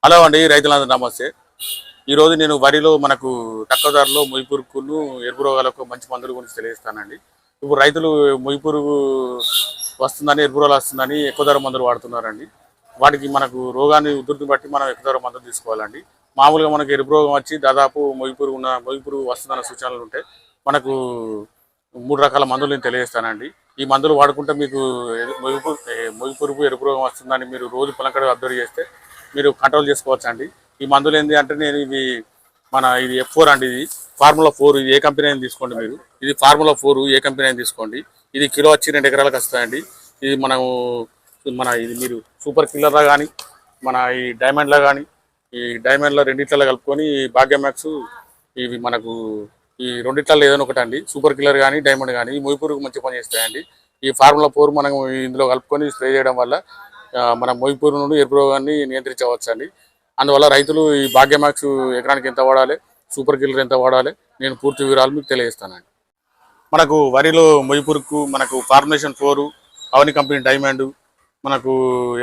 Hello అండి, రైతులందరూ నమస్తే. ఈరోజు నేను వరిలో మనకు తక్కువ ధరలో మొయ్యి పురుగును ఎరుపు రోగాలకు మంచి మందుల గురించి తెలియజేస్తానండి. ఇప్పుడు రైతులు మొయ్యి పురుగు వస్తుందని, ఎరుపు రోగాలు వస్తుందని ఎక్కువ ధర మందులు వాడుతున్నారండి. వాటికి మనకు రోగాన్ని ఉధృతిని బట్టి మనం ఎక్కువ ధర మందులు తీసుకోవాలండి. మామూలుగా మనకు ఎరుపు రోగం వచ్చి దాదాపు మొయ్యి పురుగు వస్తుందన్న సూచనలు ఉంటే మనకు 3 రకాల మందులు నేను తెలియజేస్తానండి. ఈ మందులు వాడుకుంటే మీకు మొయ్యి పురుగు ఎరుపు రోగం వస్తుందని మీరు రోజు పొలం కాడ అబ్జర్వ్ చేస్తే మీరు కంట్రోల్ చేసుకోవచ్చు అండి. ఈ మందులు ఏంటి అంటే నేను ఇది F4 అండి. ఇది ఫార్ములా 4. ఇది ఏ కంపెనీ అయినా తీసుకోండి మీరు. ఇది ఫార్ములా 4 ఏ కంపెనీ అయినా తీసుకోండి. ఇది కిలో వచ్చి 2 ఎకరాలకు వస్తాయండి. ఇది ఇది మీరు సూపర్ కిల్లర్లో కానీ ఈ డైమండ్లో కానీ ఈ డైమండ్లో రెండిట్లలో కలుపుకొని భాగ్య మ్యాక్స్ ఇవి మనకు ఈ రెండిట్లలో ఏదైనా ఒకటి అండి. సూపర్ కిల్లర్ కానీ డైమండ్ కానీ ఈ మొయ్యి పురుగు మంచి పని చేస్తాయండి. ఈ ఫార్ములా 4 మనం ఇందులో కలుపుకొని స్ప్రే చేయడం వల్ల మన మొయ్యి పురుగు నుండి ఎరుపు రోగాన్ని నియంత్రించవచ్చు అండి. అందువల్ల రైతులు ఈ భాగ్య మ్యాక్స్ ఎకరానికి ఎంత వాడాలి, సూపర్ కిల్లర్ ఎంత వాడాలి, నేను పూర్తి వివరాలు మీకు తెలియజేస్తానండి. మనకు వరిలో మొయ్యి పురుగుకు మనకు ఫార్ములేషన్ 4, అవని కంపెనీ డైమండ్, మనకు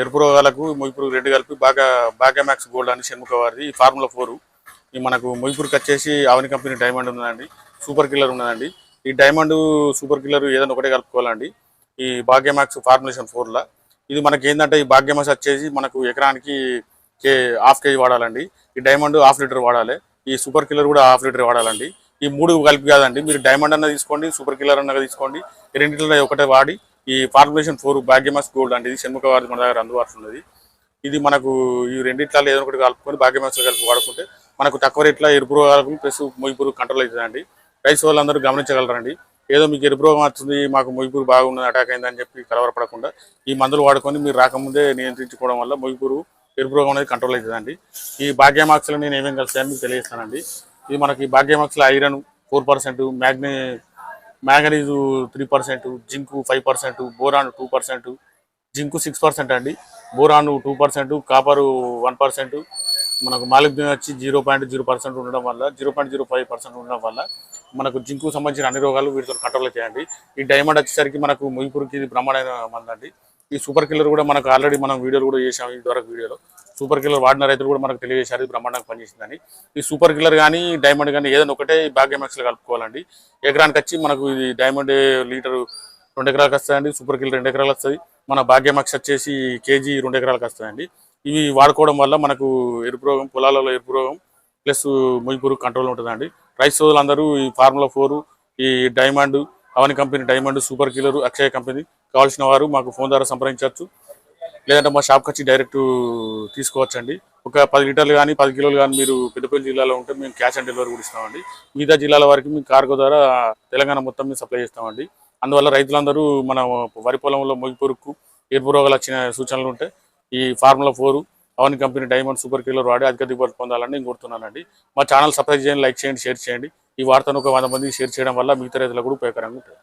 ఎరుపు రోగాలకు మొయ్యి పురుగు 2 కలిపి భాగ్య మ్యాక్స్ గోల్డ్ అని షణ్ముఖ వారిది ఈ ఫార్ములా 4. ఈ మనకు మొయ్యి పురుగు వచ్చేసి అవని కంపెనీ డైమండ్ ఉన్నదండి, సూపర్ కిల్లర్ ఉన్నదండి. ఈ డైమండ్ సూపర్ కిల్లర్ ఏదైనా ఒకటే కలుపుకోవాలండి ఈ భాగ్య మ్యాక్స్ ఫార్ములేషన్ 4లా. ఇది మనకి ఏంటంటే ఈ భాగ్య మ్యాక్స్ వచ్చేసి మనకు ఎకరానికి ½ kg వాడాలండి. ఈ డైమండ్ ½ లీటర్ వాడాలి. ఈ సూపర్ కిల్లర్ కూడా ½ లీటర్ వాడాలండి. ఈ 3 కలిపి కాదండి, మీరు డైమండ్ అన్న తీసుకోండి, సూపర్ కిల్లర్ అన్నగా తీసుకోండి. ఈ రెండింటిలో ఒకటే వాడి ఈ ఫార్ములేషన్ 4 భాగ్య మ్యాక్స్ గోల్డ్ అండి. ఇది షణ్ముఖ వారి మన దగ్గర అందుబాటులో ఉన్నది. ఇది మనకు ఈ రెండింటిలో ఏదో ఒకటి కలుపుకొని భాగ్య మ్యాక్స్ కలిపి వాడుకుంటే మనకు తక్కువ రేట్లో ఎరుపు రోగాలకు ప్లస్ మొయ్యి పురుగు కంట్రోల్ అవుతుందండి. రైతు వాళ్ళందరూ గమనించగలరండి. ఏదో మీకు ఎరుపు రోగం వస్తుంది, మాకు మొయ్యి పురుగు బాగున్నది, అటాక్ అయిందని చెప్పి కలవరపడకుండా ఈ మందులు వాడుకొని మీరు రాకముందే నియంత్రించుకోవడం వల్ల మొయ్యి పురుగు ఎరుపు రోగం అనేది కంట్రోల్ అవుతుందండి. ఈ భాగ్య మ్యాక్స్లో నేను ఏమేమి కలిసాయని మీకు తెలియజేస్తానండి. ఇది మనకి భాగ్య మ్యాక్స్లో ఐరన్ 4%, మ్యాంగనీజు 3%, జింకు 5%, బోరాన్ 2%, జింకు 6% అండి, బోరాన్ 2%, కాపరు 1%, మనకు మాలిబ్డినం వచ్చి 0.0% ఉండడం వల్ల 0.05% ఉండడం వల్ల మనకు జింకు సంబంధించిన అన్ని రోగాలు వీటితో కంట్రోల్ అవుతాయండి. ఈ డైమండ్ వచ్చేసరికి మనకు మొయ్యి పురుగుకి ఇది బ్రహ్మాండమైన మందండి. ఈ సూపర్ కిల్లర్ కూడా మనకు ఆల్రెడీ మనం వీడియోలు కూడా చేసాం. ఇదివరకు వీడియోలో సూపర్ కిల్లర్ వాడిన రైతులు కూడా మనకు తెలియజేశారు ఇది బ్రహ్మాండంగా పనిచేసిందని. ఈ సూపర్ కిల్లర్ కానీ డైమండ్ కానీ ఏదైనా ఒకటే భాగ్య మ్యాక్స్లో కలుపుకోవాలండి. ఎకరానికి వచ్చి మనకు ఇది డైమండ్ లీటరు 2 ఎకరాలకు వస్తాయండి, సూపర్ కిల్లర్ 2 ఎకరాలకు వస్తుంది. మన భాగ్య మ్యాక్స్ వచ్చేసి కేజీ 2 ఎకరాలకు వస్తాయండి. ఇవి వాడుకోవడం వల్ల మనకు ఎరుపు రోగం, పొలాలలో ఎరుపు రోగం ప్లస్ మొయ్యి పురుగు కంట్రోల్ ఉంటుందండి. రైతు సోదరులందరూ ఈ ఫార్ములా 4, ఈ డైమండ్, అవని కంపెనీ డైమండ్, సూపర్ కిల్లర్, అక్షయ కంపెనీ కావాల్సిన వారు మాకు ఫోన్ ద్వారా సంప్రదించవచ్చు. లేదంటే మా షాప్కి వచ్చి డైరెక్ట్ తీసుకోవచ్చండి. ఒక 10 లీటర్లు కానీ 10 కిలోలు కానీ మీరు పెద్దపల్లి జిల్లాలో ఉంటే మేము క్యాష్ ఆన్ డెలివరీ కూడా ఇస్తామండి. మిగతా జిల్లాల వరకు మేము కార్గో ద్వారా తెలంగాణ మొత్తం మేము సప్లై చేస్తామండి. అందువల్ల రైతులందరూ మన వరి పొలంలో మొయ్యి పురుగుకు ఎరుపు రోగాలు వచ్చిన సూచనలు ఉంటే ఈ ఫార్ములా 4, అవని కంపెనీ డైమండ్, సూపర్ కిల్లర్ వాడి అధిక దిగుబడి పొందాలని నేను కోరుతున్నానండి. మా ఛానల్ సబ్స్క్రైబ్ చేయండి, లైక్ చేయండి, షేర్ చేయండి. ఈ వార్తను ఒక 100 మందికి షేర్ చేయడం వల్ల మిగతా రైతులకు కూడా ఉపయోగకరంగా ఉంటుంది.